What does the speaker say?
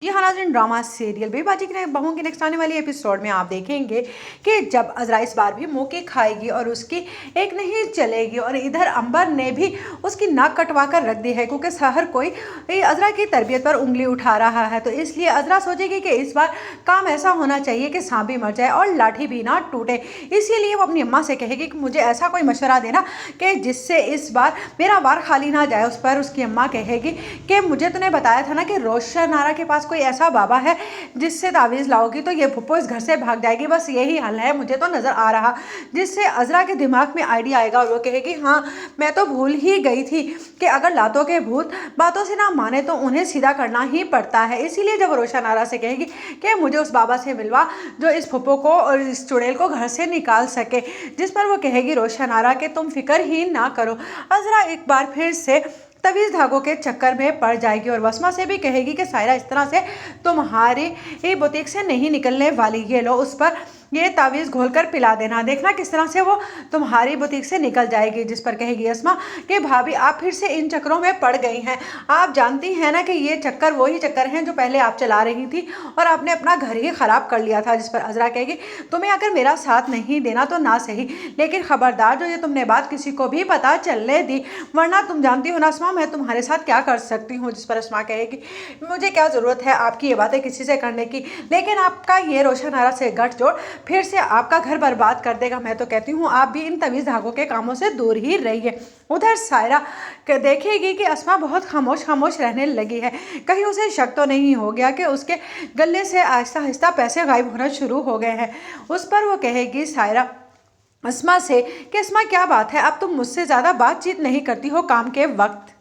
जी हाँ नाज़रीन, drama serial बेबाजी की बहू के नेक्स्ट आने वाली एपिसोड में आप देखेंगे कि जब अज़रा इस बार भी मौके खाएगी और उसकी एक नहीं चलेगी और इधर अंबर ने भी उसकी नाक कटवा कर रख दी है क्योंकि हर कोई अज़रा की तरबियत पर उंगली उठा रहा है। तो इसलिए अज़रा सोचेगी कि इस बार काम ऐसा होना चाहिए कि सांप भी मर जाए और लाठी भी ना टूटे। इसीलिए वो अपनी अम्मा से कहेगी कि मुझे ऐसा कोई मशवरा देना कि जिससे इस बार मेरा वार खाली ना जाए। उस पर उसकी अम्मा कहेगी कि मुझे तूने बताया था ना कि रोशन आरा के पास कोई ऐसा बाबा है जिससे तावीज़ लाओगी तो ये फुप्पो इस घर से भाग जाएगी, बस यही हल है मुझे तो नज़र आ रहा। जिससे अज़रा के दिमाग में आइडिया आएगा और वो कहेगी हाँ मैं तो भूल ही गई थी कि अगर लातों के भूत बातों से ना माने तो उन्हें सीधा करना ही पड़ता है। इसीलिए जब रोशन आरा से कहेगी कि मुझे उस बाबा से मिलवा जो इस फुप्पो को और इस चुड़ैल को घर से निकाल सके। जिस पर वो कहेगी रोशन आरा कि तुम फिक्र ही ना करो। अज़रा एक बार फिर से तवीज़ धागों के चक्कर में पड़ जाएगी और वस्मा से भी कहेगी कि सायरा इस तरह से तुम्हारी बुटीक से नहीं निकलने वाली, ये लो उस पर ये तावीज़ घोलकर पिला देना, देखना किस तरह से वो तुम्हारी बुटीक से निकल जाएगी। जिस पर कहेगी अस्मा कि भाभी आप फिर से इन चक्करों में पड़ गई हैं, आप जानती हैं ना कि ये चक्कर वही चक्कर हैं जो पहले आप चला रही थी और आपने अपना घर ही ख़राब कर लिया था। जिस पर अज़रा कहेगी तुम्हें अगर मेरा साथ नहीं देना तो ना सही, लेकिन ख़बरदार जो ये तुमने बात किसी को भी पता चलने दी, वरना तुम जानती हो ना अस्मा मैं तुम्हारे साथ क्या कर सकती हूँ। जिस पर अस्मा कहेगी मुझे क्या ज़रूरत है आपकी ये बातें किसी से करने की, लेकिन आपका ये रोशन आरा से गठजोड़ फिर से आपका घर बर्बाद कर देगा। मैं तो कहती हूँ आप भी इन तवीज़ धागों के कामों से दूर ही रहिए। उधर सायरा देखेगी कि अस्मा बहुत खामोश रहने लगी है, कहीं उसे शक तो नहीं हो गया कि उसके गले से आहिस्ता आहिस्ता पैसे गायब होना शुरू हो गए हैं। उस पर वो कहेगी सायरा अस्मा से कि अस्मा क्या बात है, अब तुम मुझसे ज़्यादा बातचीत नहीं करती हो काम के वक्त।